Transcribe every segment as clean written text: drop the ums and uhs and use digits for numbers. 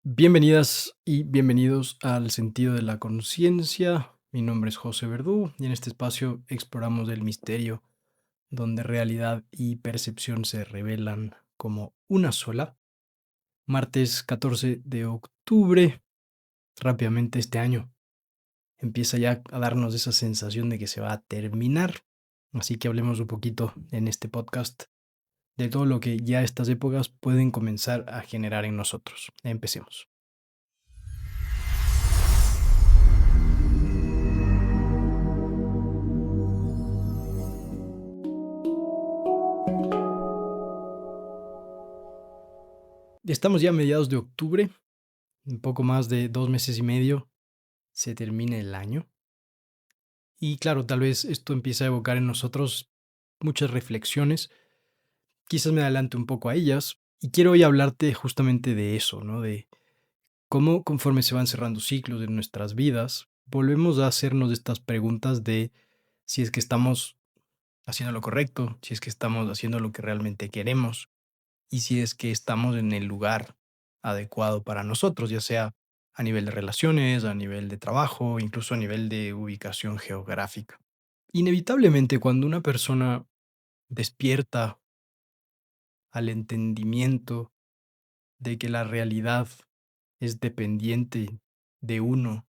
Bienvenidas y bienvenidos al Sentido de la Conciencia. Mi nombre es José Verdú y en este espacio exploramos el misterio donde realidad y percepción se revelan como una sola. Martes 14 de octubre, rápidamente este año empieza ya a darnos esa sensación de que se va a terminar. Así que hablemos un poquito en este podcast de todo lo que ya estas épocas pueden comenzar a generar en nosotros. Empecemos. Estamos ya a mediados de octubre, un poco más de 2 meses y medio, se termina el año. Y claro, tal vez esto empieza a evocar en nosotros muchas reflexiones. Quizás me adelante un poco a ellas. Y quiero hoy hablarte justamente de eso, ¿no? De cómo conforme se van cerrando ciclos de nuestras vidas, volvemos a hacernos estas preguntas de si es que estamos haciendo lo correcto, si es que estamos haciendo lo que realmente queremos y si es que estamos en el lugar adecuado para nosotros, ya sea a nivel de relaciones, a nivel de trabajo, incluso a nivel de ubicación geográfica. Inevitablemente, cuando una persona despierta al entendimiento de que la realidad es dependiente de uno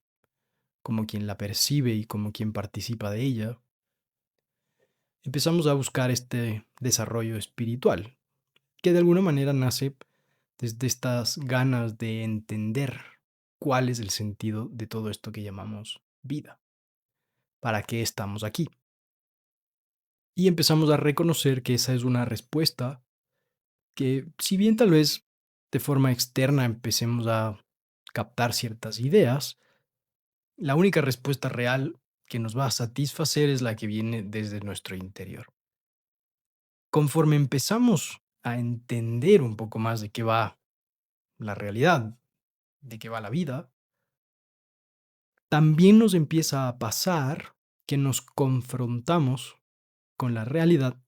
como quien la percibe y como quien participa de ella, empezamos a buscar este desarrollo espiritual, que de alguna manera nace desde estas ganas de entender cuál es el sentido de todo esto que llamamos vida, para qué estamos aquí. Y empezamos a reconocer que esa es una respuesta que, si bien tal vez de forma externa empecemos a captar ciertas ideas, la única respuesta real que nos va a satisfacer es la que viene desde nuestro interior. Conforme empezamos a entender un poco más de qué va la realidad, de qué va la vida, también nos empieza a pasar que nos confrontamos con la realidad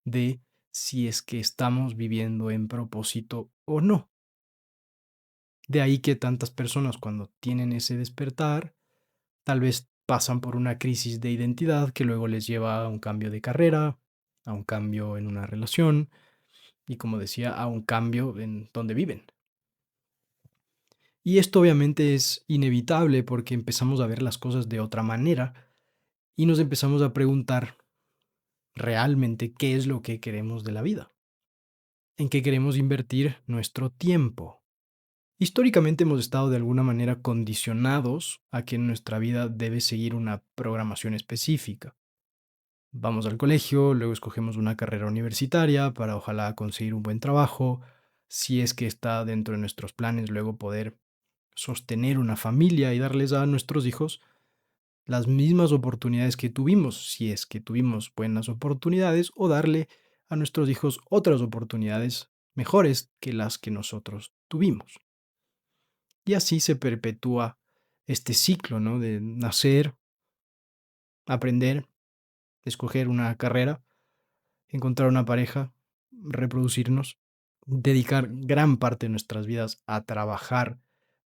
de si es que estamos viviendo en propósito o no. De ahí que tantas personas cuando tienen ese despertar, tal vez pasan por una crisis de identidad que luego les lleva a un cambio de carrera, a un cambio en una relación y, como decía, a un cambio en donde viven. Y esto obviamente es inevitable porque empezamos a ver las cosas de otra manera y nos empezamos a preguntar realmente qué es lo que queremos de la vida, en qué queremos invertir nuestro tiempo. Históricamente hemos estado de alguna manera condicionados a que nuestra vida debe seguir una programación específica. Vamos al colegio, luego escogemos una carrera universitaria para ojalá conseguir un buen trabajo, si es que está dentro de nuestros planes, luego poder sostener una familia y darles a nuestros hijos las mismas oportunidades que tuvimos, si es que tuvimos buenas oportunidades, o darle a nuestros hijos otras oportunidades mejores que las que nosotros tuvimos. Y así se perpetúa este ciclo, ¿no? De nacer, aprender, escoger una carrera, encontrar una pareja, reproducirnos, dedicar gran parte de nuestras vidas a trabajar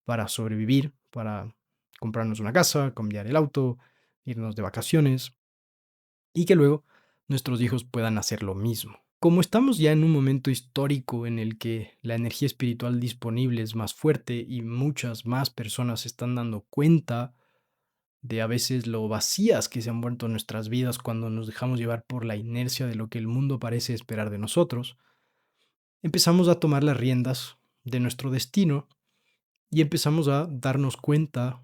para sobrevivir, para comprarnos una casa, cambiar el auto, irnos de vacaciones, y que luego nuestros hijos puedan hacer lo mismo. Como estamos ya en un momento histórico en el que la energía espiritual disponible es más fuerte y muchas más personas se están dando cuenta de a veces lo vacías que se han vuelto nuestras vidas cuando nos dejamos llevar por la inercia de lo que el mundo parece esperar de nosotros, empezamos a tomar las riendas de nuestro destino y empezamos a darnos cuenta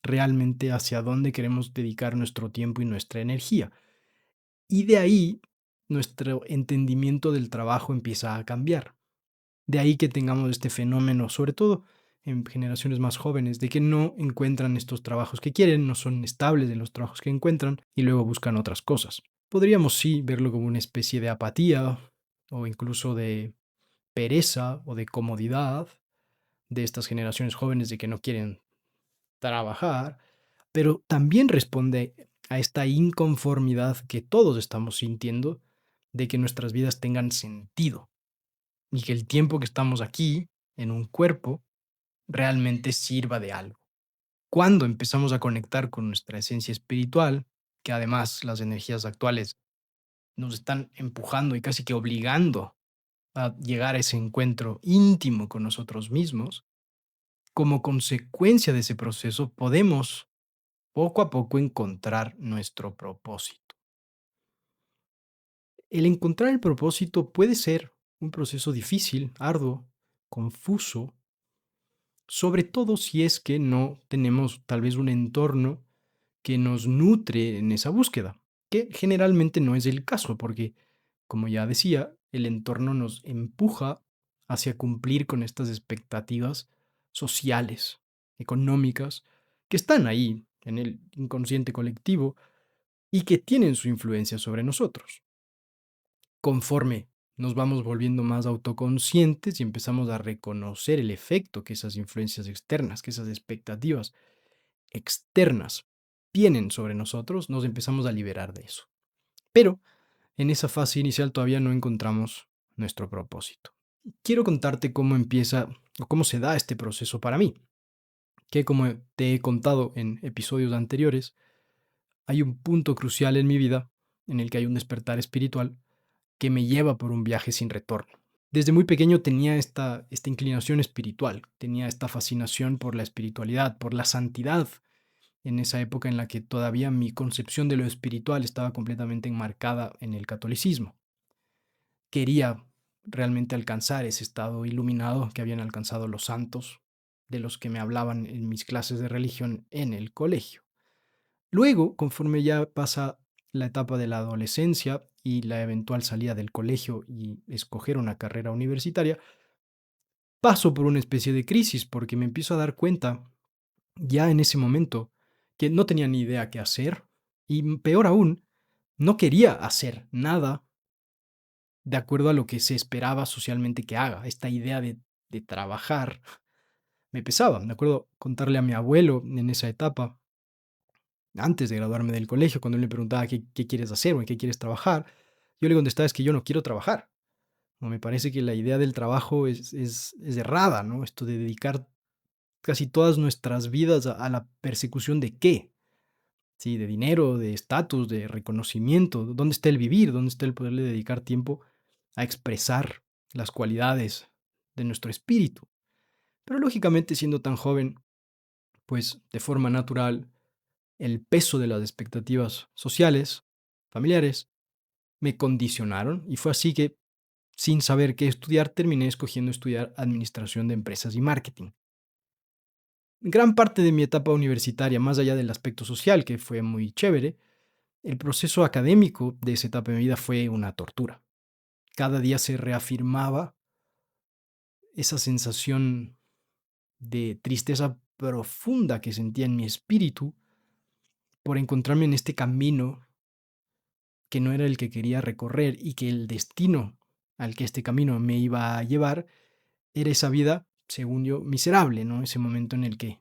realmente hacia dónde queremos dedicar nuestro tiempo y nuestra energía. Y de ahí nuestro entendimiento del trabajo empieza a cambiar. De ahí que tengamos este fenómeno, sobre todo en generaciones más jóvenes, de que no encuentran estos trabajos que quieren, no son estables en los trabajos que encuentran y luego buscan otras cosas. Podríamos sí verlo como una especie de apatía o incluso de pereza o de comodidad de estas generaciones jóvenes de que no quieren trabajar, pero también responde a esta inconformidad que todos estamos sintiendo de que nuestras vidas tengan sentido y que el tiempo que estamos aquí, en un cuerpo, realmente sirva de algo. Cuando empezamos a conectar con nuestra esencia espiritual, que además las energías actuales nos están empujando y casi que obligando a llegar a ese encuentro íntimo con nosotros mismos, como consecuencia de ese proceso podemos poco a poco encontrar nuestro propósito. El encontrar el propósito puede ser un proceso difícil, arduo, confuso, sobre todo si es que no tenemos tal vez un entorno que nos nutre en esa búsqueda, que generalmente no es el caso, porque, como ya decía, el entorno nos empuja hacia cumplir con estas expectativas sociales, económicas, que están ahí en el inconsciente colectivo y que tienen su influencia sobre nosotros. Conforme nos vamos volviendo más autoconscientes y empezamos a reconocer el efecto que esas influencias externas, que esas expectativas externas tienen sobre nosotros, nos empezamos a liberar de eso. Pero en esa fase inicial todavía no encontramos nuestro propósito. Quiero contarte cómo empieza o cómo se da este proceso para mí, que como te he contado en episodios anteriores, hay un punto crucial en mi vida en el que hay un despertar espiritual que me lleva por un viaje sin retorno. Desde muy pequeño tenía esta inclinación espiritual, tenía esta fascinación por la espiritualidad, por la santidad, en esa época en la que todavía mi concepción de lo espiritual estaba completamente enmarcada en el catolicismo. Quería realmente alcanzar ese estado iluminado que habían alcanzado los santos de los que me hablaban en mis clases de religión en el colegio. Luego, conforme ya pasa la etapa de la adolescencia y la eventual salida del colegio y escoger una carrera universitaria, paso por una especie de crisis porque me empiezo a dar cuenta ya en ese momento que no tenía ni idea qué hacer y peor aún, no quería hacer nada de acuerdo a lo que se esperaba socialmente que haga. Esta idea de trabajar me pesaba. Me acuerdo contarle a mi abuelo en esa etapa, antes de graduarme del colegio, cuando él me preguntaba qué quieres hacer o en qué quieres trabajar, yo le contestaba es que yo no quiero trabajar. No, me parece que la idea del trabajo es errada, ¿no? Esto de dedicar casi todas nuestras vidas a la persecución de qué. Sí, de dinero, de estatus, de reconocimiento. ¿Dónde está el vivir? ¿Dónde está el poderle dedicar tiempo a expresar las cualidades de nuestro espíritu? Pero lógicamente, siendo tan joven, pues de forma natural, el peso de las expectativas sociales, familiares, me condicionaron y fue así que, sin saber qué estudiar, terminé escogiendo estudiar administración de empresas y marketing. Gran parte de mi etapa universitaria, más allá del aspecto social, que fue muy chévere, el proceso académico de esa etapa de mi vida fue una tortura. Cada día se reafirmaba esa sensación de tristeza profunda que sentía en mi espíritu por encontrarme en este camino que no era el que quería recorrer y que el destino al que este camino me iba a llevar era esa vida, según yo, miserable, ¿no? Ese momento en el que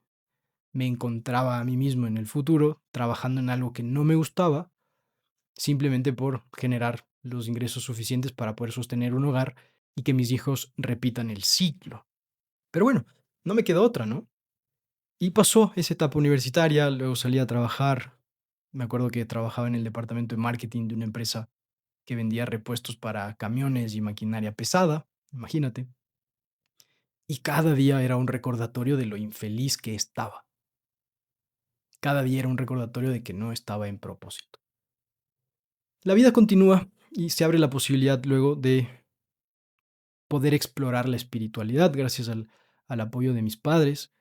me encontraba a mí mismo en el futuro trabajando en algo que no me gustaba simplemente por generar los ingresos suficientes para poder sostener un hogar y que mis hijos repitan el ciclo. Pero bueno, no me quedó otra, ¿no? Y pasó esa etapa universitaria, luego salí a trabajar. Me acuerdo que trabajaba en el departamento de marketing de una empresa que vendía repuestos para camiones y maquinaria pesada, imagínate. Y cada día era un recordatorio de lo infeliz que estaba. Cada día era un recordatorio de que no estaba en propósito. La vida continúa y se abre la posibilidad luego de poder explorar la espiritualidad gracias al apoyo de mis padres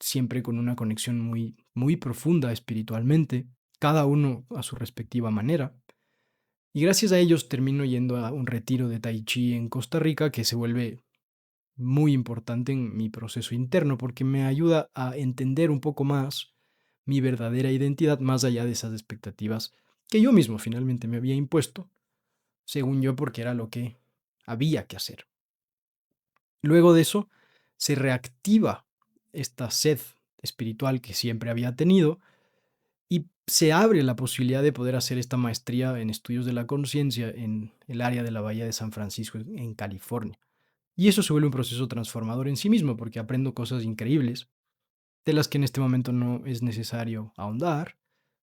siempre con una conexión muy, muy profunda espiritualmente, cada uno a su respectiva manera. Y gracias a ellos termino yendo a un retiro de Tai Chi en Costa Rica que se vuelve muy importante en mi proceso interno porque me ayuda a entender un poco más mi verdadera identidad más allá de esas expectativas que yo mismo finalmente me había impuesto, según yo porque era lo que había que hacer. Luego de eso, se reactiva esta sed espiritual que siempre había tenido y se abre la posibilidad de poder hacer esta maestría en estudios de la conciencia en el área de la Bahía de San Francisco, en California. Y eso se vuelve un proceso transformador en sí mismo, porque aprendo cosas increíbles, de las que en este momento no es necesario ahondar,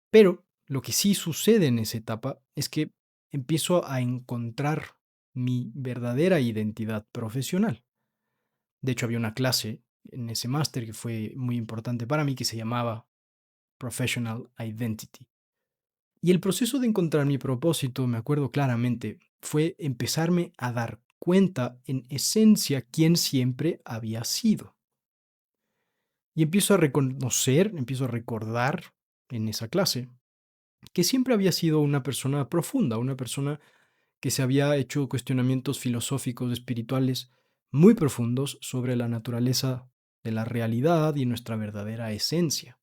pero lo que sí sucede en esa etapa es que empiezo a encontrar mi verdadera identidad profesional. De hecho, había una clase en ese máster que fue muy importante para mí que se llamaba Professional Identity. Y el proceso de encontrar mi propósito, me acuerdo claramente, fue empezarme a dar cuenta en esencia quién siempre había sido. Y empiezo a reconocer, empiezo a recordar en esa clase que siempre había sido una persona profunda, una persona que se había hecho cuestionamientos filosóficos, espirituales muy profundos sobre la naturaleza de la realidad y nuestra verdadera esencia.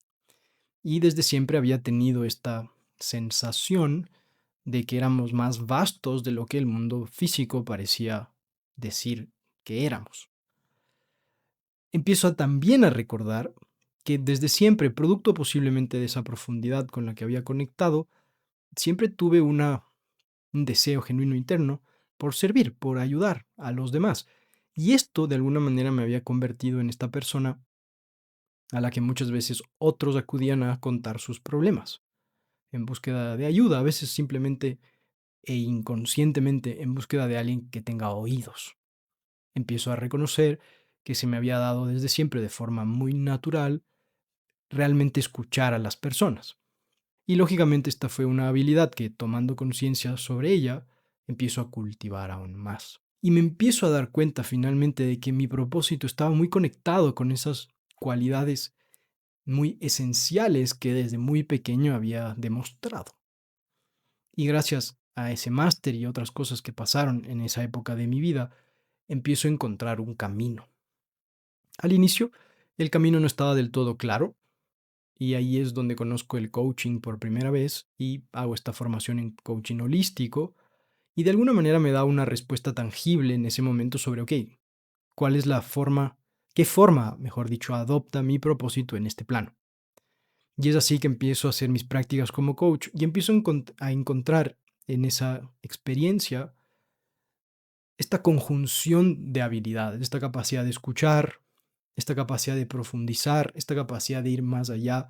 Y desde siempre había tenido esta sensación de que éramos más vastos de lo que el mundo físico parecía decir que éramos. Empiezo también a recordar que desde siempre, producto posiblemente de esa profundidad con la que había conectado, siempre tuve un deseo genuino interno por servir, por ayudar a los demás. Y esto de alguna manera me había convertido en esta persona a la que muchas veces otros acudían a contar sus problemas, en búsqueda de ayuda, a veces simplemente e inconscientemente en búsqueda de alguien que tenga oídos. Empiezo a reconocer que se me había dado desde siempre de forma muy natural realmente escuchar a las personas. Y lógicamente esta fue una habilidad que, tomando conciencia sobre ella, empiezo a cultivar aún más. Y me empiezo a dar cuenta finalmente de que mi propósito estaba muy conectado con esas cualidades muy esenciales que desde muy pequeño había demostrado. Y gracias a ese máster y otras cosas que pasaron en esa época de mi vida, empiezo a encontrar un camino. Al inicio, el camino no estaba del todo claro, y ahí es donde conozco el coaching por primera vez y hago esta formación en coaching holístico, y de alguna manera me da una respuesta tangible en ese momento sobre, ok, cuál es la forma, qué forma, mejor dicho, adopta mi propósito en este plano. Y es así que empiezo a hacer mis prácticas como coach y empiezo a encontrar en esa experiencia esta conjunción de habilidades, esta capacidad de escuchar, esta capacidad de profundizar, esta capacidad de ir más allá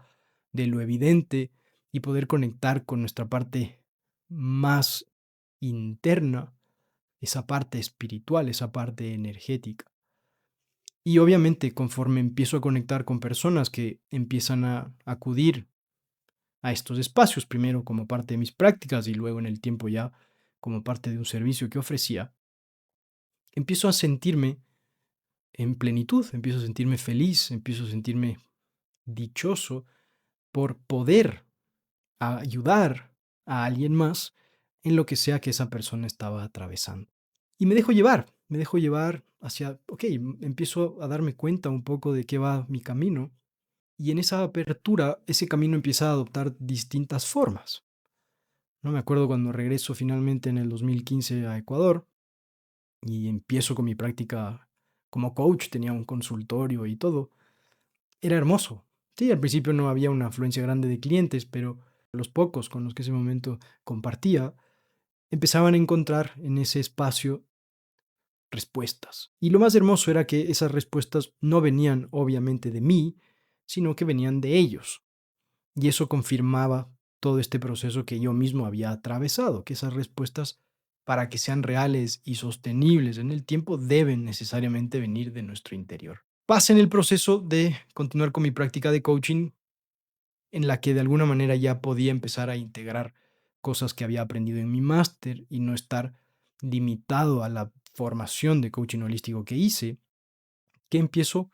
de lo evidente y poder conectar con nuestra parte más interna, esa parte espiritual, esa parte energética. Y obviamente conforme empiezo a conectar con personas que empiezan a acudir a estos espacios, primero como parte de mis prácticas y luego en el tiempo ya como parte de un servicio que ofrecía, empiezo a sentirme en plenitud, empiezo a sentirme feliz, empiezo a sentirme dichoso por poder ayudar a alguien más en lo que sea que esa persona estaba atravesando. Y me dejo llevar hacia, ok, empiezo a darme cuenta un poco de qué va mi camino y en esa apertura ese camino empieza a adoptar distintas formas. No me acuerdo cuando regreso finalmente en el 2015 a Ecuador y empiezo con mi práctica como coach, tenía un consultorio y todo. Era hermoso. Sí, al principio no había una afluencia grande de clientes, pero los pocos con los que ese momento compartía empezaban a encontrar en ese espacio respuestas. Y lo más hermoso era que esas respuestas no venían obviamente de mí, sino que venían de ellos. Y eso confirmaba todo este proceso que yo mismo había atravesado, que esas respuestas, para que sean reales y sostenibles en el tiempo, deben necesariamente venir de nuestro interior. Pasé en el proceso de continuar con mi práctica de coaching, en la que de alguna manera ya podía empezar a integrar cosas que había aprendido en mi máster y no estar limitado a la formación de coaching holístico que hice, que empiezo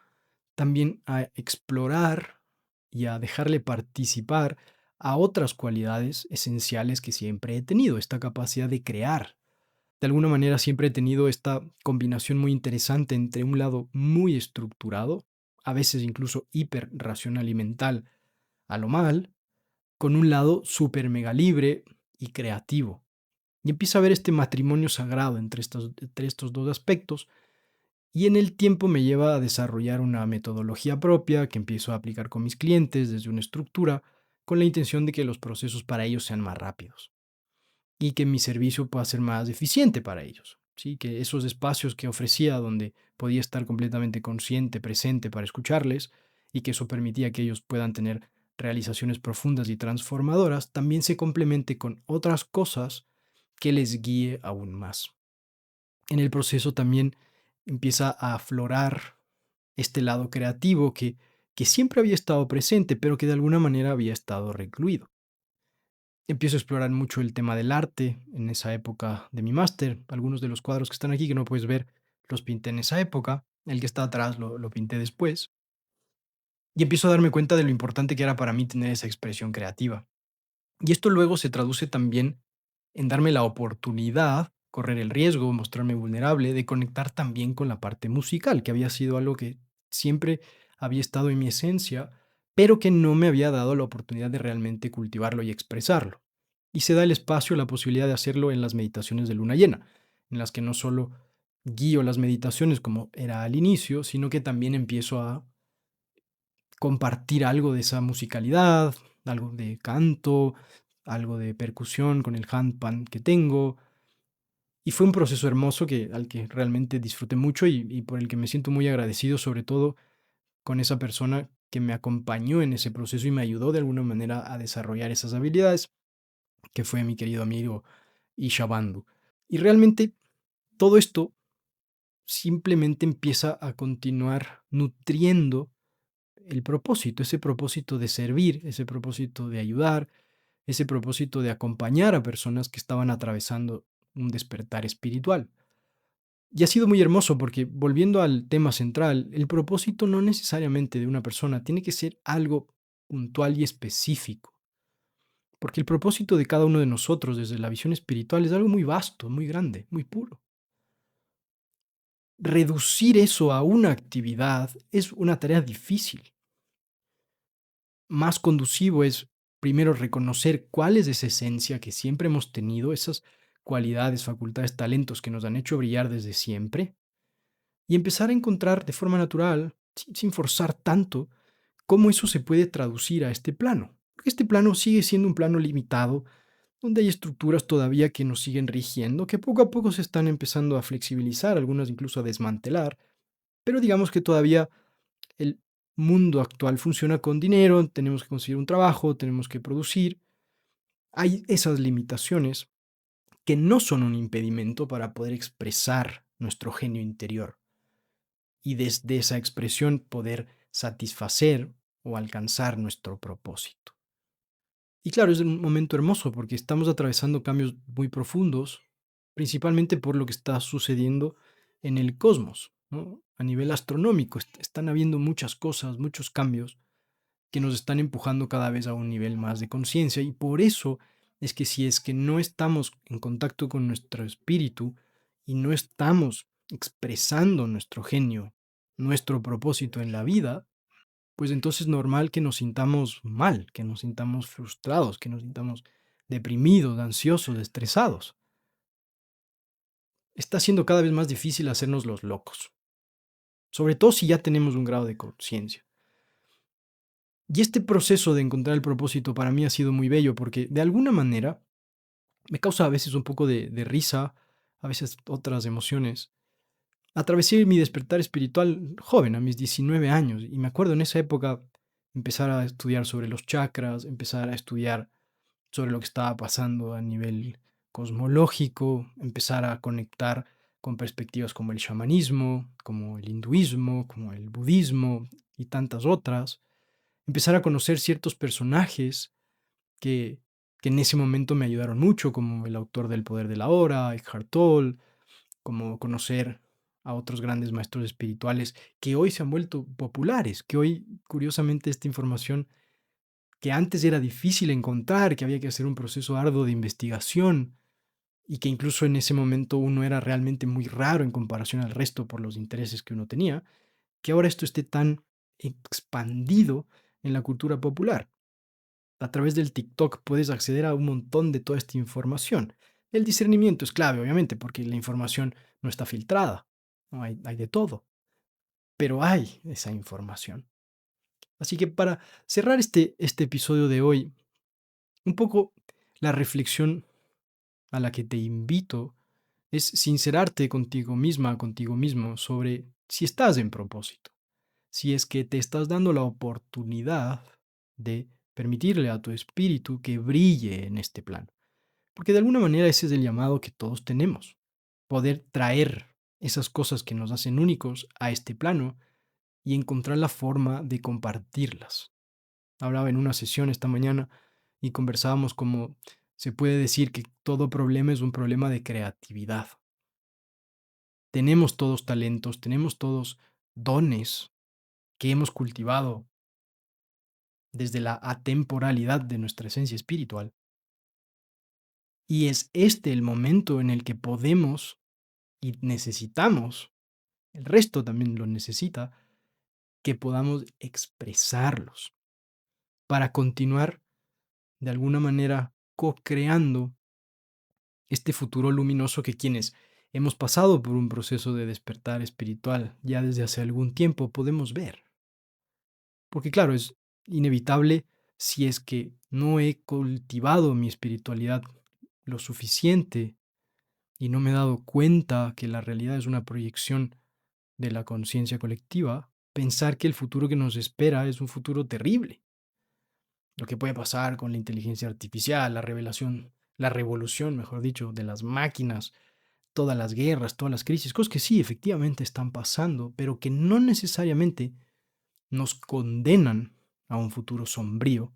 también a explorar y a dejarle participar a otras cualidades esenciales que siempre he tenido, esta capacidad de crear. De alguna manera siempre he tenido esta combinación muy interesante entre un lado muy estructurado, a veces incluso hiper racional y mental a lo mal, con un lado súper mega libre y creativo. Y empieza a haber este matrimonio sagrado entre estos dos aspectos y en el tiempo me lleva a desarrollar una metodología propia que empiezo a aplicar con mis clientes desde una estructura con la intención de que los procesos para ellos sean más rápidos y que mi servicio pueda ser más eficiente para ellos. ¿sí? Que esos espacios que ofrecía donde podía estar completamente consciente, presente para escucharles y que eso permitía que ellos puedan tener realizaciones profundas y transformadoras, también se complemente con otras cosas que les guíe aún más. En el proceso también empieza a aflorar este lado creativo que siempre había estado presente, pero que de alguna manera había estado recluido. Empiezo a explorar mucho el tema del arte en esa época de mi máster. Algunos de los cuadros que están aquí, que no puedes ver, los pinté en esa época. El que está atrás lo pinté después. Y empiezo a darme cuenta de lo importante que era para mí tener esa expresión creativa. Y esto luego se traduce también en darme la oportunidad, correr el riesgo, mostrarme vulnerable, de conectar también con la parte musical, que había sido algo que siempre había estado en mi esencia, pero que no me había dado la oportunidad de realmente cultivarlo y expresarlo. Y se da el espacio, la posibilidad de hacerlo en las meditaciones de luna llena, en las que no solo guío las meditaciones como era al inicio, sino que también empiezo a compartir algo de esa musicalidad, algo de canto, algo de percusión con el handpan que tengo. Y fue un proceso hermoso al que realmente disfruté mucho y por el que me siento muy agradecido, sobre todo con esa persona que me acompañó en ese proceso y me ayudó de alguna manera a desarrollar esas habilidades, que fue mi querido amigo Isha Bandu. Y realmente todo esto simplemente empieza a continuar nutriendo el propósito, ese propósito de servir, ese propósito de ayudar, ese propósito de acompañar a personas que estaban atravesando un despertar espiritual. Y ha sido muy hermoso porque, volviendo al tema central, el propósito no necesariamente de una persona tiene que ser algo puntual y específico, porque el propósito de cada uno de nosotros desde la visión espiritual es algo muy vasto, muy grande, muy puro. Reducir eso a una actividad es una tarea difícil. Más conducivo es primero reconocer cuál es esa esencia que siempre hemos tenido, esas cualidades, facultades, talentos que nos han hecho brillar desde siempre, y empezar a encontrar de forma natural, sin forzar tanto, cómo eso se puede traducir a este plano. Porque este plano sigue siendo un plano limitado, donde hay estructuras todavía que nos siguen rigiendo, que poco a poco se están empezando a flexibilizar, algunas incluso a desmantelar, pero digamos que todavía el mundo actual funciona con dinero, tenemos que conseguir un trabajo, tenemos que producir. Hay esas limitaciones que no son un impedimento para poder expresar nuestro genio interior y desde esa expresión poder satisfacer o alcanzar nuestro propósito. Y claro, es un momento hermoso porque estamos atravesando cambios muy profundos, principalmente por lo que está sucediendo en el cosmos, ¿no? A nivel astronómico, están habiendo muchas cosas, muchos cambios que nos están empujando cada vez a un nivel más de conciencia y por eso es que si es que no estamos en contacto con nuestro espíritu y no estamos expresando nuestro genio, nuestro propósito en la vida, pues entonces es normal que nos sintamos mal, que nos sintamos frustrados, que nos sintamos deprimidos, ansiosos, estresados. Está siendo cada vez más difícil hacernos los locos, sobre todo si ya tenemos un grado de conciencia. Y este proceso de encontrar el propósito para mí ha sido muy bello porque de alguna manera me causa a veces un poco de risa, a veces otras emociones. Atravesé mi despertar espiritual joven, a mis 19 años, y me acuerdo en esa época empezar a estudiar sobre los chakras, empezar a estudiar sobre lo que estaba pasando a nivel cosmológico, empezar a conectar con perspectivas como el chamanismo, como el hinduismo, como el budismo y tantas otras, empezar a conocer ciertos personajes que, que en ese momento me ayudaron mucho, como el autor del Poder de la Hora, Eckhart Tolle, como conocer a otros grandes maestros espirituales que hoy se han vuelto populares, que hoy, curiosamente, esta información que antes era difícil encontrar, que había que hacer un proceso arduo de investigación y que incluso en ese momento uno era realmente muy raro en comparación al resto por los intereses que uno tenía, que ahora esto esté tan expandido en la cultura popular. A través del TikTok puedes acceder a un montón de toda esta información. El discernimiento es clave, obviamente, porque la información no está filtrada. No hay de todo, pero hay esa información. Así que para cerrar este episodio de hoy, un poco la reflexión a la que te invito Es sincerarte contigo misma, contigo mismo, sobre si estás en propósito, si es que te estás dando la oportunidad de permitirle a tu espíritu que brille en este plano. Porque de alguna manera ese es el llamado que todos tenemos, poder traer esas cosas que nos hacen únicos a este plano y encontrar la forma de compartirlas. Hablaba en una sesión esta mañana y conversábamos como se puede decir que todo problema es un problema de creatividad. Tenemos todos talentos, tenemos todos dones que hemos cultivado desde la atemporalidad de nuestra esencia espiritual. Y es este el momento en el que podemos y necesitamos, el resto también lo necesita, que podamos expresarlos para continuar de alguna manera co-creando este futuro luminoso que quienes hemos pasado por un proceso de despertar espiritual ya desde hace algún tiempo podemos ver. Porque claro, es inevitable si es que no he cultivado mi espiritualidad lo suficiente y no me he dado cuenta que la realidad es una proyección de la conciencia colectiva, pensar que el futuro que nos espera es un futuro terrible. Lo que puede pasar con la inteligencia artificial, la revelación, la revolución, mejor dicho, de las máquinas, todas las guerras, todas las crisis, cosas que sí, efectivamente están pasando, pero que no necesariamente nos condenan a un futuro sombrío,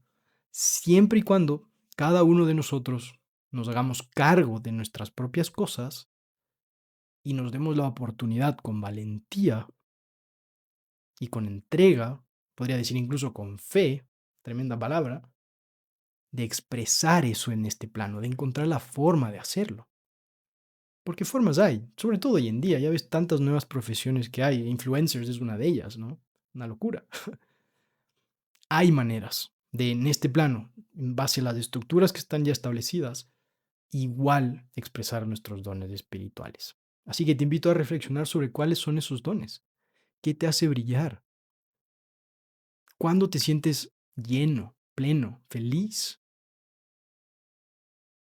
siempre y cuando cada uno de nosotros nos hagamos cargo de nuestras propias cosas y nos demos la oportunidad con valentía y con entrega, podría decir incluso con fe, tremenda palabra, de expresar eso en este plano, de encontrar la forma de hacerlo. Porque formas hay, sobre todo hoy en día, ya ves tantas nuevas profesiones que hay, influencers es una de ellas, ¿no? Una locura. Hay maneras de, en este plano, en base a las estructuras que están ya establecidas, igual expresar nuestros dones espirituales. Así que te invito a reflexionar sobre cuáles son esos dones. ¿Qué te hace brillar? ¿Cuándo te sientes lleno, pleno, feliz?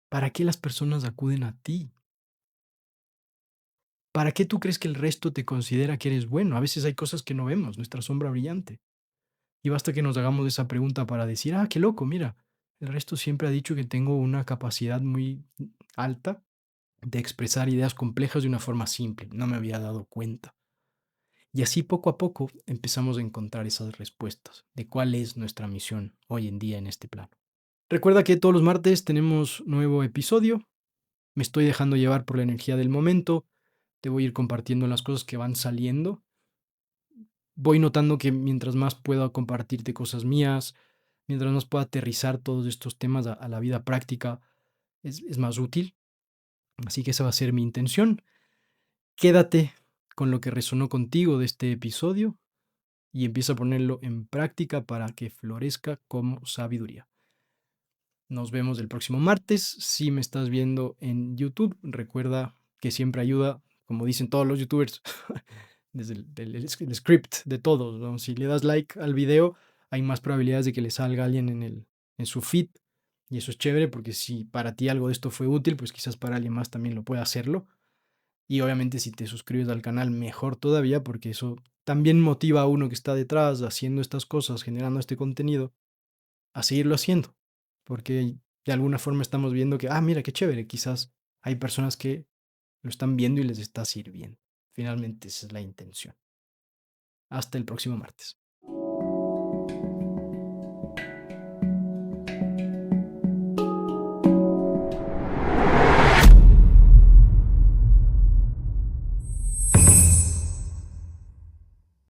¿Para qué las personas acuden a ti? ¿Para qué tú crees que el resto te considera que eres bueno? A veces hay cosas que no vemos, nuestra sombra brillante. Y basta que nos hagamos esa pregunta para decir, ah, qué loco, mira, el resto siempre ha dicho que tengo una capacidad muy alta de expresar ideas complejas de una forma simple. No me había dado cuenta. Y así poco a poco empezamos a encontrar esas respuestas de cuál es nuestra misión hoy en día en este plano. Recuerda que todos los martes tenemos nuevo episodio. Me estoy dejando llevar por la energía del momento. Te voy a ir compartiendo las cosas que van saliendo. Voy notando que mientras más pueda compartirte cosas mías, mientras más pueda aterrizar todos estos temas a la vida práctica, es más útil. Así que esa va a ser mi intención. Quédate con lo que resonó contigo de este episodio y empieza a ponerlo en práctica para que florezca como sabiduría. Nos vemos el próximo martes. Si me estás viendo en YouTube, recuerda que siempre ayuda, como dicen todos los youtubers, desde el script de todos, ¿no? Si le das like al video, hay más probabilidades de que le salga a alguien en su feed. Y eso es chévere porque si para ti algo de esto fue útil, pues quizás para alguien más también lo pueda hacerlo. Y obviamente si te suscribes al canal, mejor todavía, porque eso también motiva a uno que está detrás haciendo estas cosas, generando este contenido, a seguirlo haciendo. Porque de alguna forma estamos viendo que, ah, mira, qué chévere, quizás hay personas que lo están viendo y les está sirviendo. Finalmente esa es la intención. Hasta el próximo martes.